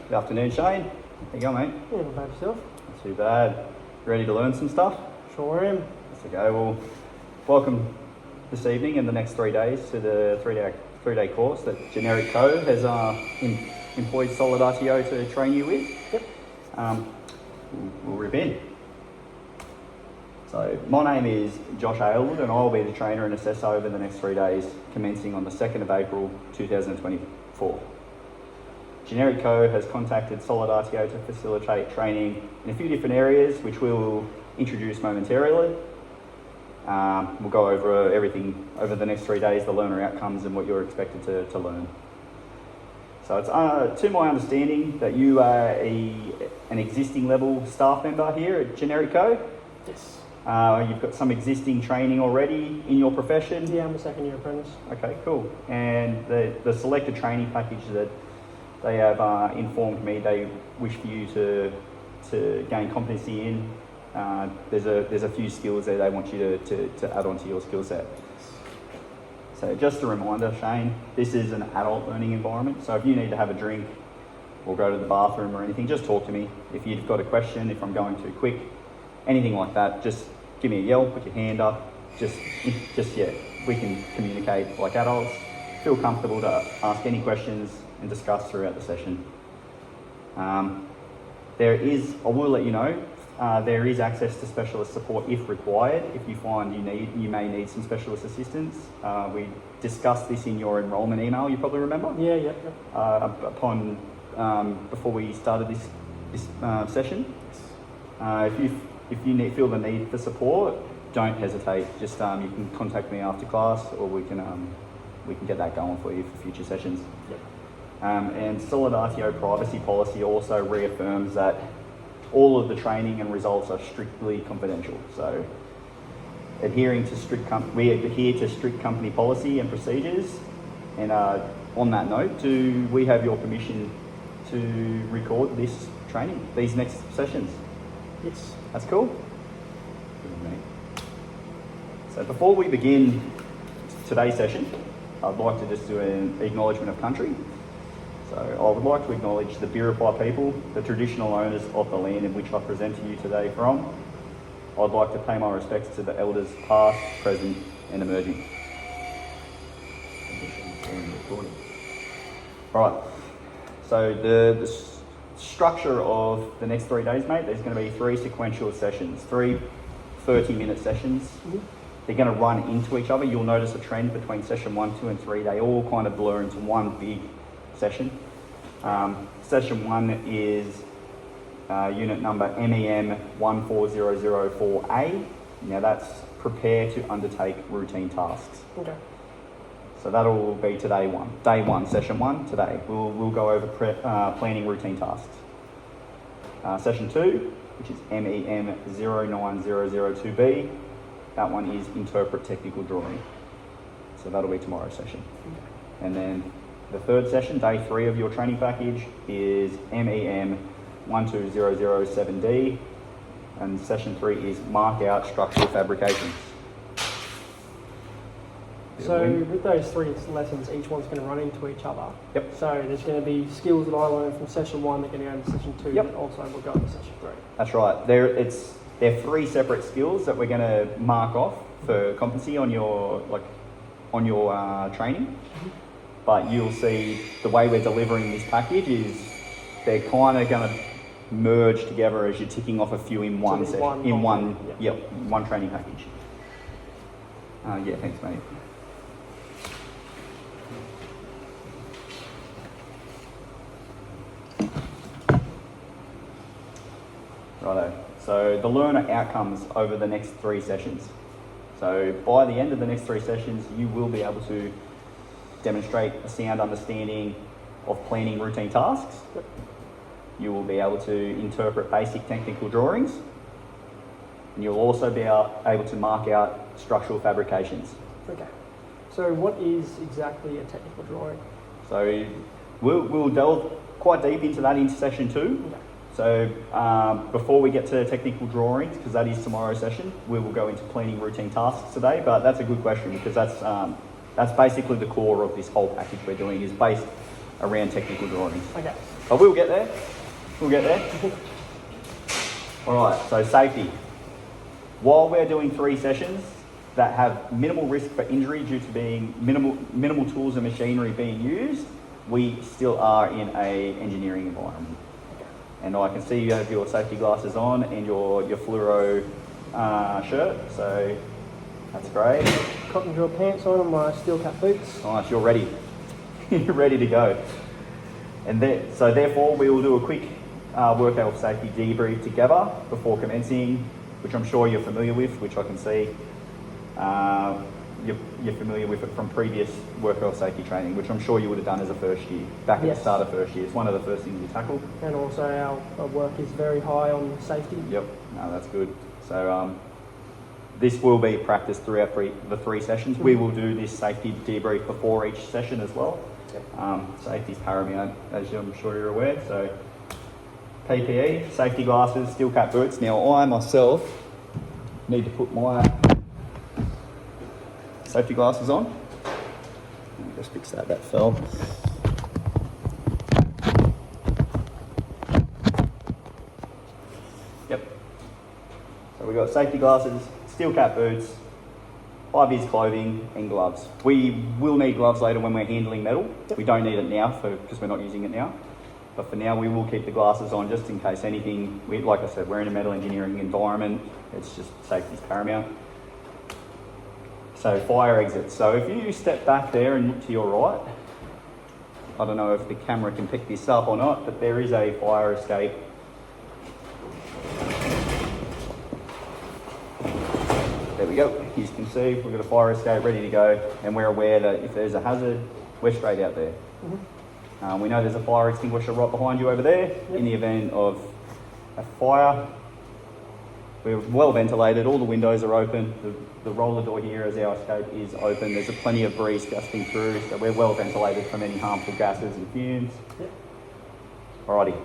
Good afternoon, Shane. How you going, mate? Yeah, not bad yourself. Not too bad. Ready to learn some stuff? Sure am. Let's go. Well, welcome this evening and the next 3 days to the three-day course that Generic Co has employed Solid RTO to train you with. Yep. We'll rip in. So my name is Josh Aylward and I'll be the trainer and assessor over the next 3 days, commencing on the 2nd of April 2024. Generic Co has contacted Solid RTO to facilitate training in a few different areas, which we'll introduce momentarily. We'll go over everything over the next 3 days, the learner outcomes and what you're expected to learn. So it's to my understanding that you are an existing level staff member here at Generic Co. Yes. You've got some existing training already in your profession. Yeah, I'm a second year apprentice. Okay, cool. And the selected training package that they have informed me they wish for you to gain competency in. There's a few skills there they want you to add on to your skill set. So just a reminder, Shane, this is an adult learning environment. So if you need to have a drink or go to the bathroom or anything, just talk to me. If you've got a question, if I'm going too quick, anything like that, just give me a yell, put your hand up. Just yeah, we can communicate like adults. Feel comfortable to ask any questions and discuss throughout the session. I will let you know, there is access to specialist support if required. If you find you may need some specialist assistance. We discussed this in your enrolment email, you probably remember? Yeah. Before we started this session. If you feel the need for support, don't hesitate. Just you can contact me after class, or we can get that going for you for future sessions. Yep. And Solid RTO privacy policy also reaffirms that all of the training and results are strictly confidential. So we adhere to strict company policy and procedures. And on that note, do we have your permission to record this training, these next sessions? Yes. That's cool. So before we begin today's session, I'd like to just do an acknowledgement of country. So I would like to acknowledge the Biripi people, the traditional owners of the land in which I present to you today from. I'd like to pay my respects to the elders past, present and emerging. Alright, so the structure of the next 3 days, mate, there's going to be 3 sequential sessions, 3 30-minute sessions. Mm-hmm. They're going to run into each other. You'll notice a trend between session 1, 2 and 3. They all kind of blur into one big session. Session 1 is unit number MEM 14004A. Now that's prepare to undertake routine tasks. Okay. So that'll be day one, session 1 today. We'll go over planning routine tasks. Session 2, which is MEM 09002B. That one is interpret technical drawing. So that'll be tomorrow's session. Okay. And then the third session, day 3 of your training package, is MEM 12007D. And session 3 is mark out structural fabrications. So with those 3 lessons, each one's going to run into each other. Yep. So there's going to be skills that I learned from session 1 that are going to go into session 2. Yep. And also we'll go into session 3. That's right. They're 3 separate skills that we're going to mark off for competency on your training. Mm-hmm. But you'll see the way we're delivering this package is they're kind of going to merge together as you're ticking off a few in one session, one training package. Yeah, thanks, mate. Righto. So the learner outcomes over the next 3 sessions. So by the end of the next 3 sessions, you will be able to demonstrate a sound understanding of planning routine tasks. You will be able to interpret basic technical drawings. And you'll also be able to mark out structural fabrications. Okay. So what is exactly a technical drawing? So we'll delve quite deep into that in session 2. Okay. So before we get to technical drawings, because that is tomorrow's session, we will go into planning routine tasks today. But that's a good question because that's basically the core of this whole package we're doing, is based around technical drawings. Okay. But we'll get there. We'll get there. All right, so safety. While we're doing 3 sessions that have minimal risk for injury due to being minimal tools and machinery being used, we still are in a engineering environment. And I can see you have your safety glasses on and your fluoro shirt, so that's great. Cotton drill pants on and my steel cap boots. Nice, you're ready. You're ready to go. And so therefore we will do a quick work health safety debrief together before commencing, which I'm sure you're familiar with, which I can see you're familiar with it from previous work health safety training, which I'm sure you would have done as a first year, back at the start of first year. It's one of the first things you tackle. And also our work is very high on safety. Yep, no, that's good. So this will be practiced throughout the 3 sessions. We will do this safety debrief before each session as well. Safety is paramount, as I'm sure you're aware. So PPE, safety glasses, steel cap boots. Now I myself need to put my safety glasses on. Let me just fix that fell. Yep. So we've got safety glasses, steel cap boots, high-vis clothing and gloves. We will need gloves later when we're handling metal. We don't need it now because we're not using it now. But for now, we will keep the glasses on just in case anything. Like I said, we're in a metal engineering environment. It's just safety is paramount. So fire exits. So if you step back there and look to your right, I don't know if the camera can pick this up or not, but there is a fire escape. There we go. As you can see, we've got a fire escape ready to go, and we're aware that if there's a hazard, we're straight out there. We know there's a fire extinguisher right behind you over there. In the event of a fire, we're well ventilated, all the windows are open, the roller door here as our escape is open, there's plenty of breeze gusting through, so we're well ventilated from any harmful gases and fumes. Alrighty,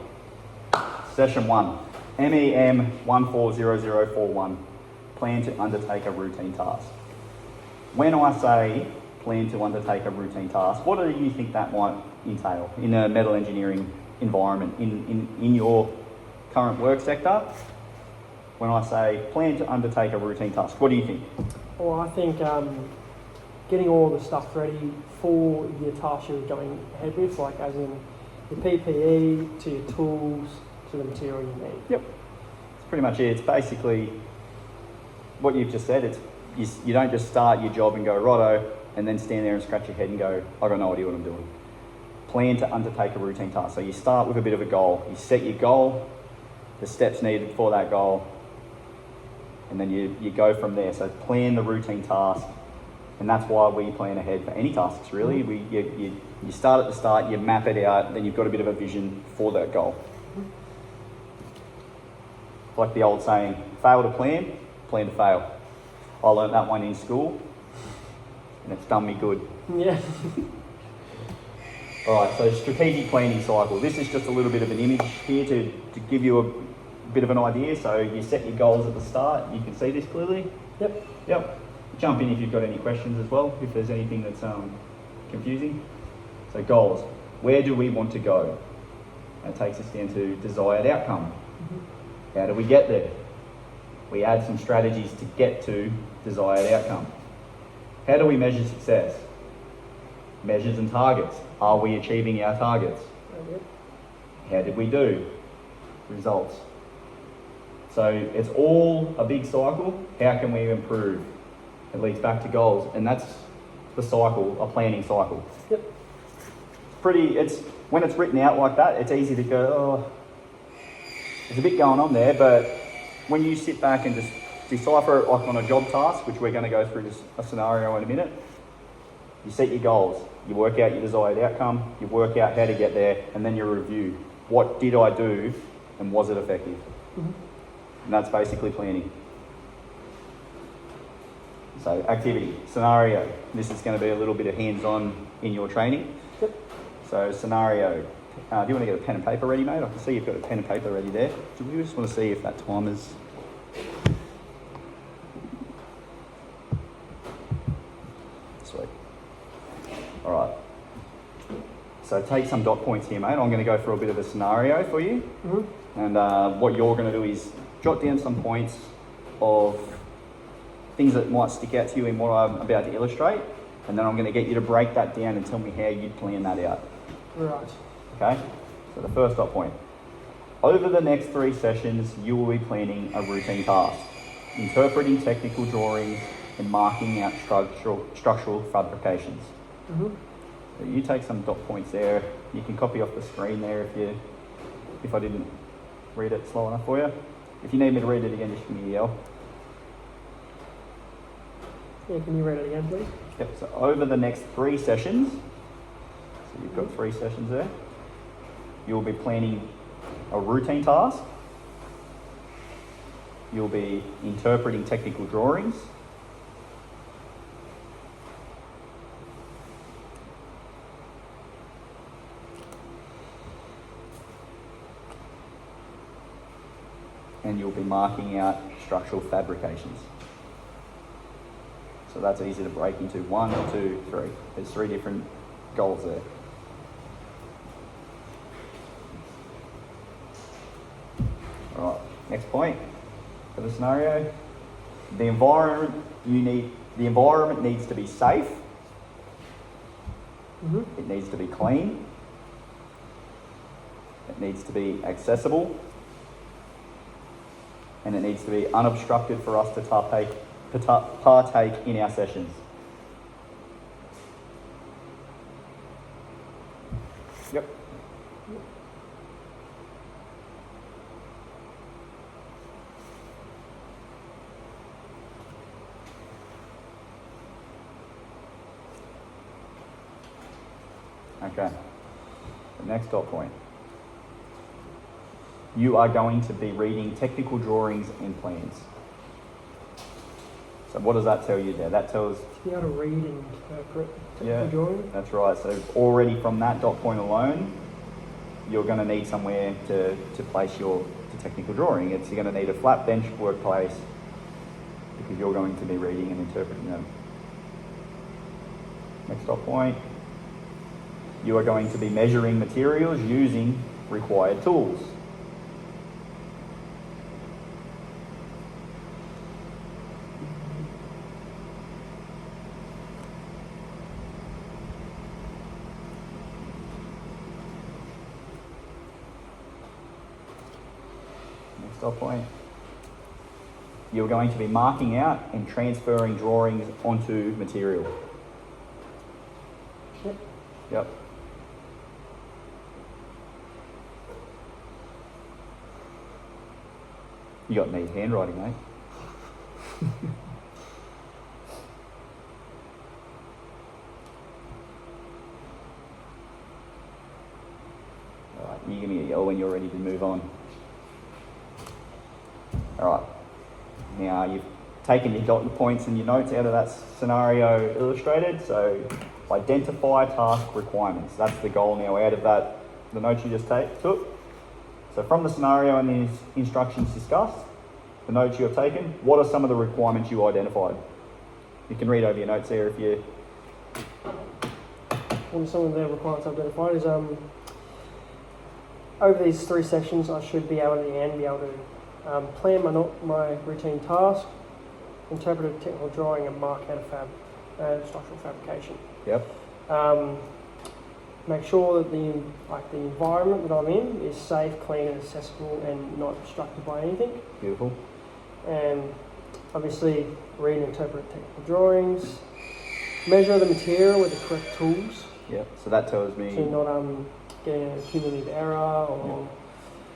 session 1, MEM 140041, plan to undertake a routine task. When I say plan to undertake a routine task, what do you think that might entail in a metal engineering environment, in your current work sector? When I say plan to undertake a routine task, what do you think? Well, I think getting all the stuff ready for the task you're going ahead with, like as in your PPE, to your tools, to the material you need. Yep. That's pretty much it. It's basically what you've just said. You don't just start your job and go, righto, and then stand there and scratch your head and go, I got no idea what I'm doing. Plan to undertake a routine task. So you start with a bit of a goal. You set your goal, the steps needed for that goal, and then you go from there. So plan the routine task, and that's why we plan ahead for any tasks, really. You start at the start, you map it out, then you've got a bit of a vision for that goal. Like the old saying, fail to plan, plan to fail. I learned that one in school, and it's done me good. Yeah. All right, so strategic planning cycle. This is just a little bit of an image here to give you a bit of an idea. So you set your goals at the start. You can see this clearly. Yep. Jump in if you've got any questions as well, if there's anything that's confusing. So goals. Where do we want to go? That takes us down to desired outcome. How do we get there? We add some strategies to get to desired outcome. How do we measure success? Measures and targets. Are we achieving our targets? How did we do? Results. So it's all a big cycle. How can we improve? It leads back to goals, and that's the cycle, a planning cycle. Yep. When it's written out like that, it's easy to go, oh, there's a bit going on there, but when you sit back and just decipher it like on a job task, which we're going to go through a scenario in a minute, you set your goals, you work out your desired outcome, you work out how to get there, and then you review. What did I do, and was it effective? And that's basically planning. So activity, scenario. This is going to be a little bit of hands-on in your training. Yep. So scenario. Do you want to get a pen and paper ready, mate? I can see you've got a pen and paper ready there. Do we just want to see if that timer's... Sweet. All right. So take some dot points here, mate. I'm going to go through a bit of a scenario for you. Mm-hmm. And what you're going to do is jot down some points of things that might stick out to you in what I'm about to illustrate. And then I'm going to get you to break that down and tell me how you'd plan that out. Right. Okay? So the first dot point. Over the next 3 sessions, you will be planning a routine task, interpreting technical drawings and marking out structural fabrications. Mm-hmm. So you take some dot points there. You can copy off the screen there if I didn't read it slow enough for you. If you need me to read it again, just give me a yell. Yeah, can you read it again, please? Yep, so over the next 3 sessions, so you've got 3 sessions there, you'll be planning a routine task, you'll be interpreting technical drawings, and you'll be marking out structural fabrications. So that's easy to break into 1, 2, 3. There's 3 different goals there. All right, next point for the scenario. The environment needs to be safe. Mm-hmm. It needs to be clean. It needs to be accessible. And it needs to be unobstructed for us to partake in our sessions. Yep. Okay. The next dot point. You are going to be reading technical drawings and plans. So what does that tell you there? That tells... To be able to read and interpret technical drawing? That's right. So already from that dot point alone, you're going to need somewhere to place your technical drawing. You're going to need a flat bench workplace because you're going to be reading and interpreting them. Next dot point. You are going to be measuring materials using required tools. Next dot point. You're going to be marking out and transferring drawings onto material. Yep. Yep. You got neat handwriting, mate. Alright, you give me a yell when you're ready to move on. Alright, now you've taken your dot points and your notes out of that scenario illustrated, so identify task requirements. That's the goal now out of that, the notes you just took. So from the scenario and the instructions discussed, the notes you have taken, what are some of the requirements you identified? You can read over your notes there if you... One of some of the requirements I've identified is over these 3 sessions I should be able to, at the end, be able to plan my routine task, interpret a technical drawing and mark out a structural fabrication. Yep. Make sure that the environment that I'm in is safe, clean and accessible and not obstructed by anything. Beautiful. And obviously read and interpret technical drawings, measure the material with the correct tools. Yep, so that tells me... So you're not getting a cumulative error or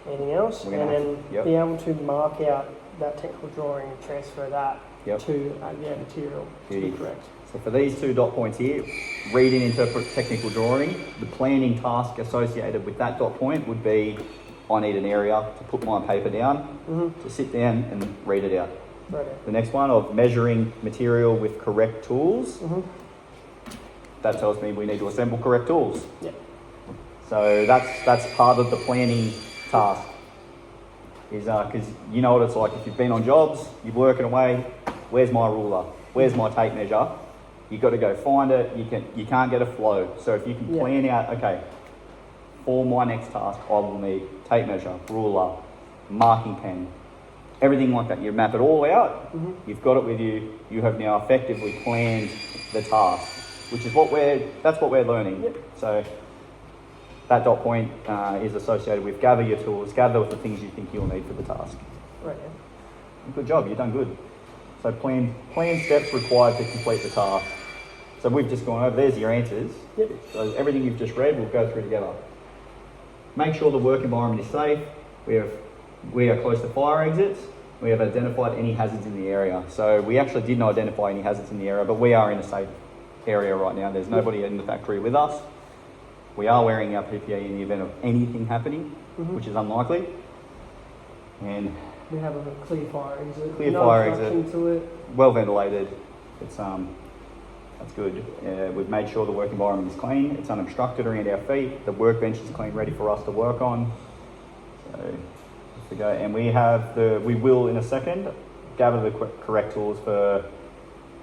anything else. And then be able to mark out that technical drawing and transfer that to the material to be correct. So for these 2 dot points here, read and interpret technical drawing, the planning task associated with that dot point would be, I need an area to put my paper down, to sit down and read it out. Right. The next one of measuring material with correct tools, that tells me we need to assemble correct tools. Yeah. So that's part of the planning task. Is because you know what it's like if you've been on jobs, you're working away. Where's my ruler? Where's my tape measure? You've got to go find it. You can't get a flow. So if you can plan out, okay, for my next task, I will need tape measure, ruler, marking pen, everything like that. You map it all out, you've got it with you, you have now effectively planned the task, which is that's what we're learning. Yep. So that dot point is associated with gather your tools, gather the things you think you'll need for the task. Right. Yeah. Good job, you've done good. So plan steps required to complete the task. So we've just gone over, there's your answers. Yep. So everything you've just read, we'll go through together. Make sure the work environment is safe. We are close to fire exits. We have identified any hazards in the area. So we actually didn't identify any hazards in the area, but we are in a safe area right now. There's nobody in the factory with us. We are wearing our PPE in the event of anything happening, which is unlikely. And we have a clear fire exit. Clear no fire obstruction exit. to it. Well ventilated. It's that's good. We've made sure the work environment is clean. It's unobstructed around our feet. The workbench is clean, ready for us to work on. So off we go. And we will in a second gather the correct tools for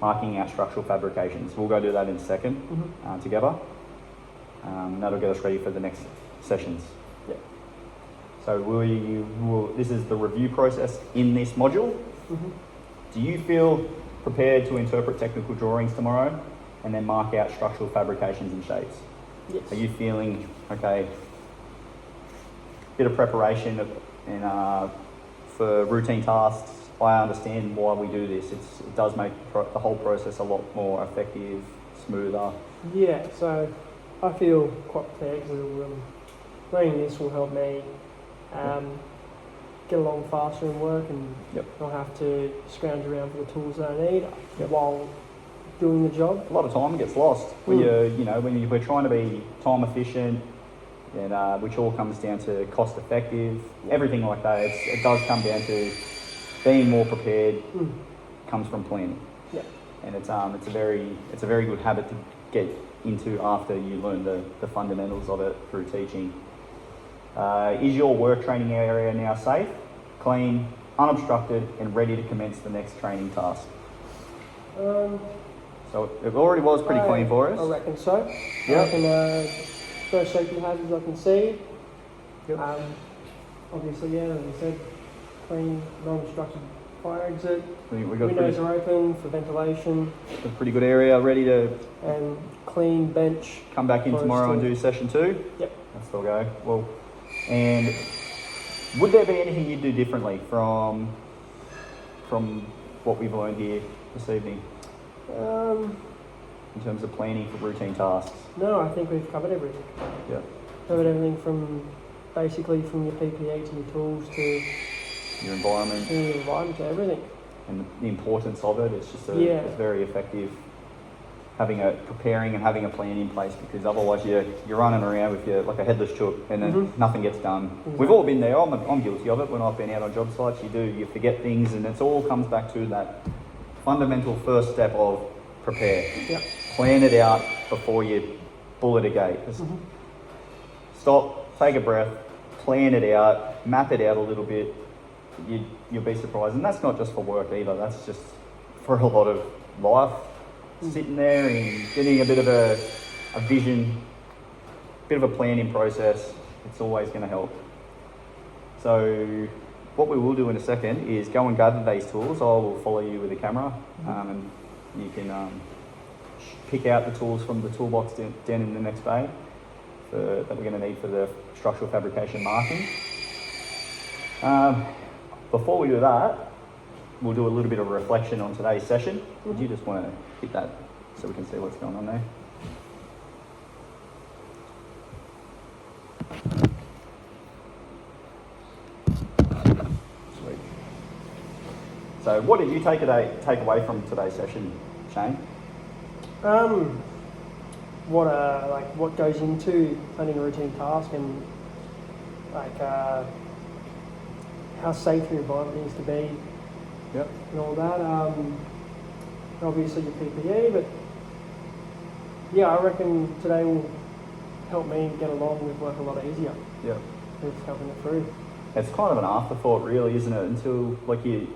marking our structural fabrications. We'll go do that in a second together. That'll get us ready for the next sessions. Yep. So this is the review process in this module. Do you feel prepared to interpret technical drawings tomorrow and then mark out structural fabrications and shapes? Yes. Are you feeling, okay, bit of preparation for routine tasks? I understand why we do this. It does make the whole process a lot more effective, smoother. Yeah, so I feel quite prepared because learning this will help me get along faster in work and not have to scrounge around for the tools that I need while doing the job. A lot of time gets lost when we're trying to be time efficient, and which all comes down to cost effective, everything like that. It does come down to being more prepared. Comes from planning. Yeah. And it's a very good habit to get into after you learn the fundamentals of it through teaching. Is your work training area now safe, clean, unobstructed, and ready to commence the next training task? So it already was pretty clean for us. I reckon so. Yep. I reckon first safety hazards I can see. Yep. Obviously, as I said, clean, non-obstructed fire exit. We got Windows are open for ventilation. a pretty good area ready to And clean bench. come back in tomorrow and do session 2. Yep. That's still go. Well, and would there be anything you'd do differently from what we've learned here this evening in terms of planning for routine tasks? No, I think we've covered everything. Yeah. Covered everything from your PPE to your tools to Your environment your environment to everything. and the importance of it. It's just it's very effective preparing and having a plan in place, because otherwise you're running around with like a headless chook and then nothing gets done. Exactly. We've all been there. I'm guilty of it when I've been out on job sites. You forget things, and it all comes back to that fundamental first step of prepare. Yeah. Plan it out before you bullet a gate. Just stop, take a breath, plan it out, map it out a little bit. You'll be surprised, and that's not just for work either. That's just for a lot of life. Sitting there and getting a bit of a vision, bit of a planning process, it's always going to help. So what we will do in a second is go and gather these tools. I will follow you with the camera, and you can pick out the tools from the toolbox down in the next bay that we're going to need for the structural fabrication marking. Before we do that, we'll do a little bit of reflection on today's session. Would you just want to hit that so we can see what's going on there? Sweet. So what did you take away from today's session, Shane? What goes into planning a routine task, and how safe your environment needs to be. Yep. And all that. Obviously your PPE, but I reckon today will help me get along with work a lot easier. Yep. With helping it through. It's kind of an afterthought, really, isn't it? Until you're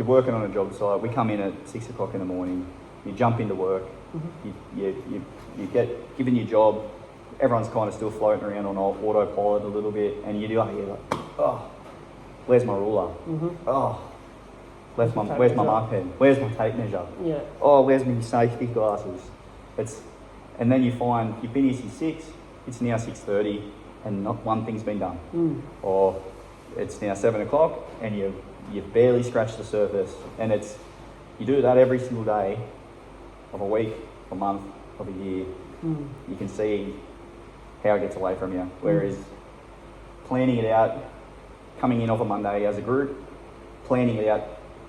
working on a job site. We come in at 6 o'clock in the morning. You jump into work. You get given your job. everyone's kind of still floating around on autopilot a little bit, and you're like, oh, where's my ruler? Oh, where's my mark pen? Where's my tape measure? Yeah. Oh, where's my safety glasses? And then you find you finish your 6, it's now 6:30, and not one thing's been done. Or it's now 7 o'clock, and you've barely scratched the surface, and you do that every single day of a week, a month, of a year. You can see how it gets away from you. Whereas planning it out, coming in off a Monday as a group, planning it out,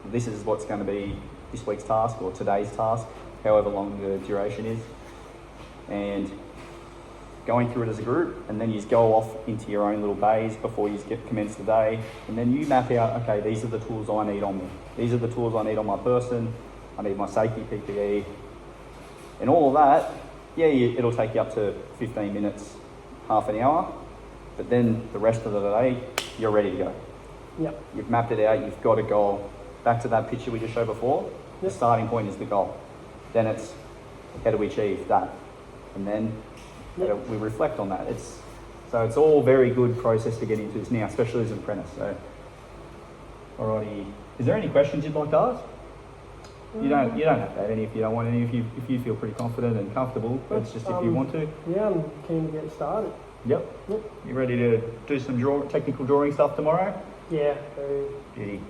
this is what's going to be this week's task or today's task, however long the duration is, and going through it as a group, and then you just go off into your own little bays before you commence the day, and then you map out, okay, these are the tools I need on me. These are the tools I need on my person. I need my safety PPE. And all of that, yeah, it'll take you up to 15 minutes, half an hour, but then the rest of the day, you're ready to go. Yep. You've mapped it out, you've got a goal. Back to that picture we just showed before, the starting point is the goal. Then it's, how do we achieve that? And then we reflect on that. So it's all very good process to get into this now, especially as an apprentice. So, alrighty, is there any questions you'd like to ask? You don't have to have any if you don't want any. If you feel pretty confident and comfortable, but it's just if you want to. Yeah, I'm keen to get started. Yep. You ready to do some technical drawing stuff tomorrow? Yeah. Beauty.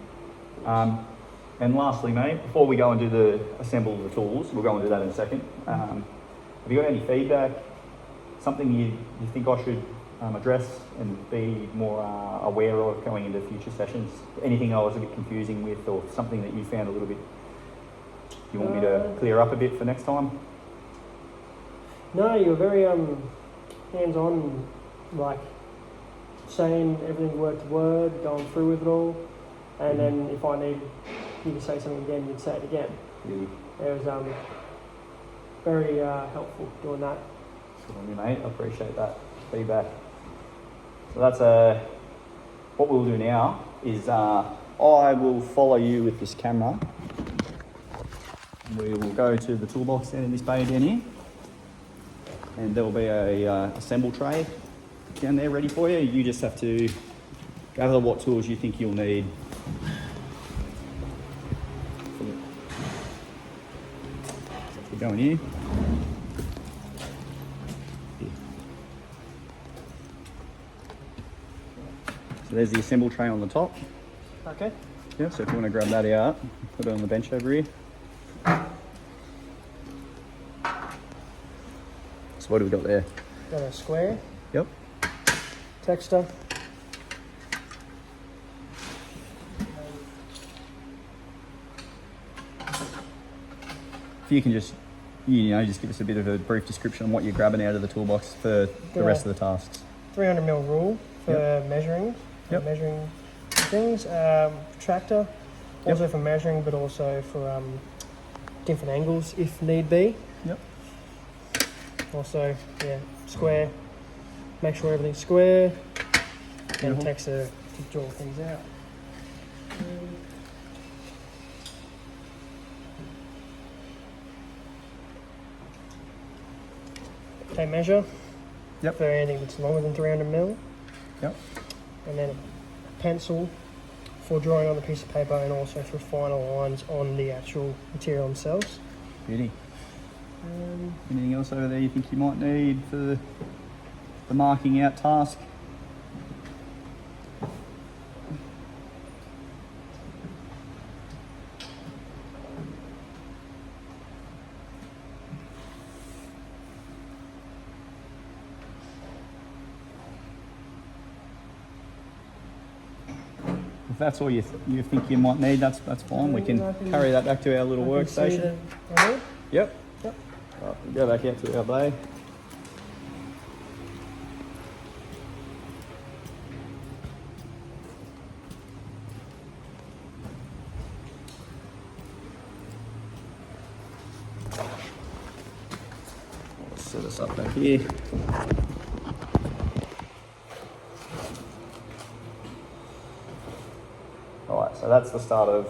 And lastly, mate, before we go and do the assemble the tools, we'll go and do that in a second. Have you got any feedback? Something you think I should address and be more aware of going into future sessions? Anything I was a bit confusing with, or something that you found a little bit you want me to clear up a bit for next time? No, you're very hands-on, like saying everything word to word, going through with it all, and then if I need you to say something again, you'd say it again. It was very helpful doing that. Good on you, mate. I appreciate that feedback. So that's what we'll do now is I will follow you with this camera. We will go to the toolbox down in this bay down here, and there will be a assemble tray down there ready for you. You just have to gather what tools you think you'll need. So go in here. So there's the assemble tray on the top. Okay. Yeah, so if you want to grab that out, put it on the bench over here. So what do we got there? Got a square. Yep. Texture. If you can just give us a bit of a brief description on what you're grabbing out of the toolbox for the rest of the tasks. 300mm rule for measuring. Measuring things. Protractor, also for measuring, but also for different angles if need be. Yep. Also, square. Make sure everything's square. And texture to draw things out. Tape measure. Yep. For anything that's longer than 300mm. Yep. And then a pencil for drawing on the piece of paper, and also for final lines on the actual material themselves. Beauty. Anything else over there you think you might need for the marking out task? If that's all you think you might need, that's fine. We can carry that back to our little workstation. Yep. Right, we'll go back out to our bay. I'll set us up back here. Alright, so that's the start of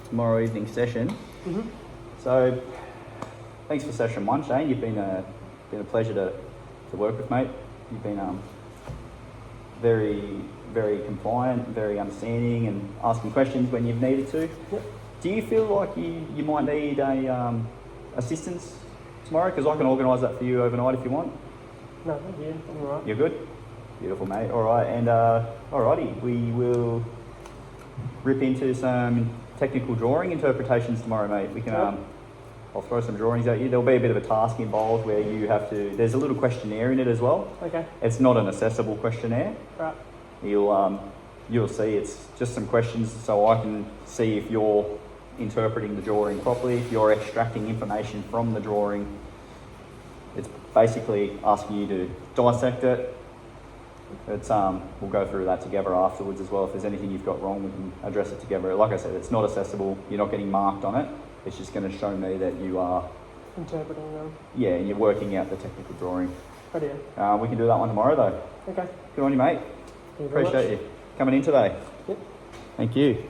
tomorrow evening session. So thanks for session 1, Shane. You've been a pleasure to to work with, mate. You've been very, very compliant, very understanding, and asking questions when you've needed to. Yep. Do you feel like you might need a assistance tomorrow? Because I can organise that for you overnight if you want. No, thank you. I'm all right. You're good? Beautiful, mate. All right, and alrighty, we will rip into some technical drawing interpretations tomorrow, mate. We can. Yep. I'll throw some drawings at you. There'll be a bit of a task involved where you have to. There's a little questionnaire in it as well. Okay. It's not an accessible questionnaire. Right. You'll see. It's just some questions so I can see if you're interpreting the drawing properly, if you're extracting information from the drawing. It's basically asking you to dissect it. It's we'll go through that together afterwards as well. If there's anything you've got wrong, we can address it together. Like I said, it's not accessible. You're not getting marked on it. It's just going to show me that you are Interpreting them. yeah, and you're working out the technical drawing. Oh dear. We can do that one tomorrow though. Okay. Good on you, mate. Thank you very Appreciate much. you coming in today. Yep. Thank you.